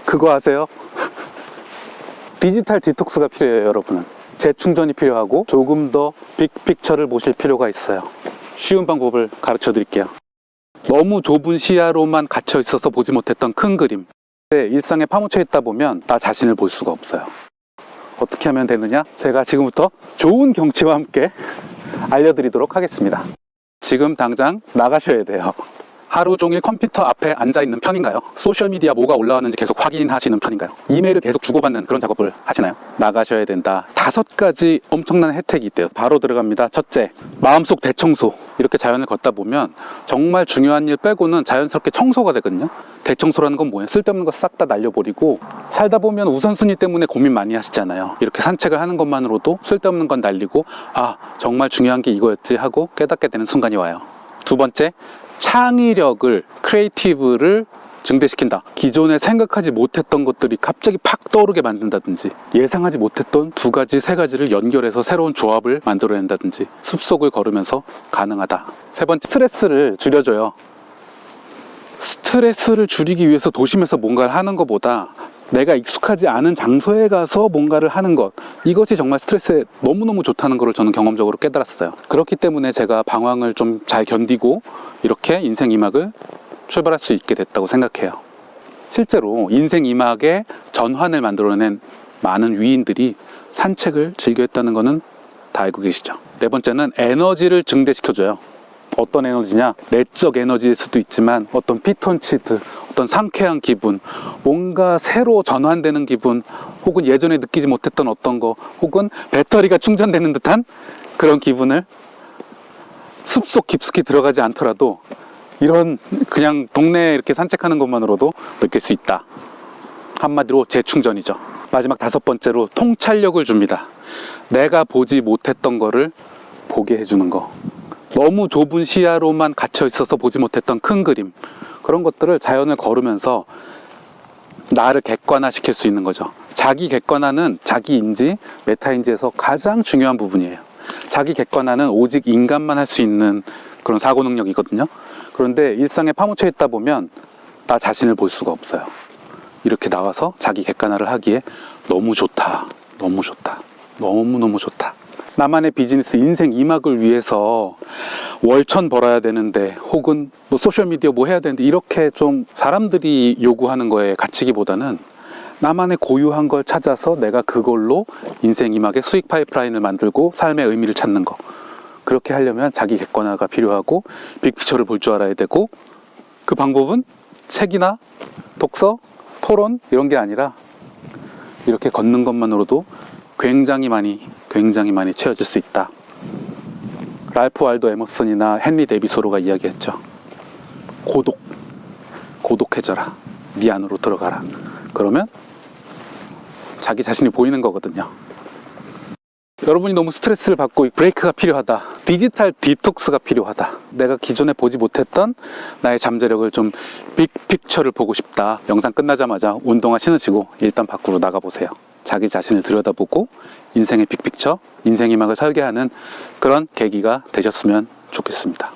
그거 아세요? 디지털 디톡스가 필요해요, 여러분은. 재충전이 필요하고 조금 더 빅픽처를 보실 필요가 있어요. 쉬운 방법을 가르쳐 드릴게요. 너무 좁은 시야로만 갇혀 있어서 보지 못했던 큰 그림. 일상에 파묻혀 있다 보면 나 자신을 볼 수가 없어요. 어떻게 하면 되느냐? 제가 지금부터 좋은 경치와 함께 알려드리도록 하겠습니다. 지금 당장 나가셔야 돼요. 하루 종일 컴퓨터 앞에 앉아 있는 편인가요? 소셜미디어 뭐가 올라왔는지 계속 확인하시는 편인가요? 이메일을 계속 주고받는 그런 작업을 하시나요? 나가셔야 된다. 5가지 엄청난 혜택이 있대요. 바로 들어갑니다. 첫째, 마음속 대청소. 이렇게 자연을 걷다 보면 정말 중요한 일 빼고는 자연스럽게 청소가 되거든요. 대청소라는 건 뭐예요? 쓸데없는 거 싹 다 날려버리고, 살다 보면 우선순위 때문에 고민 많이 하시잖아요. 이렇게 산책을 하는 것만으로도 쓸데없는 건 날리고, 아, 정말 중요한 게 이거였지 하고 깨닫게 되는 순간이 와요. 두 번째, 창의력을, 크리에이티브를 증대시킨다. 기존에 생각하지 못했던 것들이 갑자기 팍 떠오르게 만든다든지, 예상하지 못했던 2가지, 3가지를 연결해서 새로운 조합을 만들어낸다든지, 숲속을 걸으면서 가능하다. 세 번째, 스트레스를 줄여줘요. 스트레스를 줄이기 위해서 도심에서 뭔가를 하는 것보다 내가 익숙하지 않은 장소에 가서 뭔가를 하는 것, 이것이 정말 스트레스에 너무너무 좋다는 것을 저는 경험적으로 깨달았어요. 그렇기 때문에 제가 방황을 좀 잘 견디고 이렇게 인생 2막을 출발할 수 있게 됐다고 생각해요. 실제로 인생 2막의 전환을 만들어낸 많은 위인들이 산책을 즐겨했다는 것은 다 알고 계시죠? 네 번째는 에너지를 증대시켜줘요. 어떤 에너지냐? 내적 에너지일 수도 있지만 어떤 피톤치드, 어떤 상쾌한 기분, 뭔가 새로 전환되는 기분, 혹은 예전에 느끼지 못했던 어떤 거, 혹은 배터리가 충전되는 듯한 그런 기분을 숲속 깊숙이 들어가지 않더라도 이런 그냥 동네에 이렇게 산책하는 것만으로도 느낄 수 있다. 한마디로 재충전이죠. 마지막 5번째로 통찰력을 줍니다. 내가 보지 못했던 거를 보게 해주는 거. 너무 좁은 시야로만 갇혀 있어서 보지 못했던 큰 그림, 그런 것들을 자연을 걸으면서 나를 객관화시킬 수 있는 거죠. 자기 객관화는 자기 인지, 메타인지에서 가장 중요한 부분이에요. 자기 객관화는 오직 인간만 할 수 있는 그런 사고 능력이거든요. 그런데 일상에 파묻혀 있다 보면 나 자신을 볼 수가 없어요. 이렇게 나와서 자기 객관화를 하기에 너무 좋다, 너무 좋다, 너무너무 좋다. 나만의 비즈니스 인생 2막을 위해서 월천 벌어야 되는데, 혹은 뭐 소셜미디어 뭐 해야 되는데, 이렇게 좀 사람들이 요구하는 거에 갇히기보다는 나만의 고유한 걸 찾아서 내가 그걸로 인생 2막의 수익 파이프라인을 만들고 삶의 의미를 찾는 거. 그렇게 하려면 자기 객관화가 필요하고 빅피처를 볼 줄 알아야 되고, 그 방법은 책이나 독서, 토론 이런 게 아니라 이렇게 걷는 것만으로도 굉장히 많이 채워질 수 있다. 랄프 waldo 에머슨이나 헨리 데이빗 소로가 이야기했죠. 고독해져라. 네 안으로 들어가라. 그러면 자기 자신이 보이는 거거든요. 여러분이 너무 스트레스를 받고 브레이크가 필요하다. 디지털 디톡스가 필요하다. 내가 기존에 보지 못했던 나의 잠재력을 좀 빅픽처를 보고 싶다. 영상 끝나자마자 운동화 신으시고 일단 밖으로 나가보세요. 자기 자신을 들여다보고 인생의 빅픽처, 인생 2막을 설계하는 그런 계기가 되셨으면 좋겠습니다.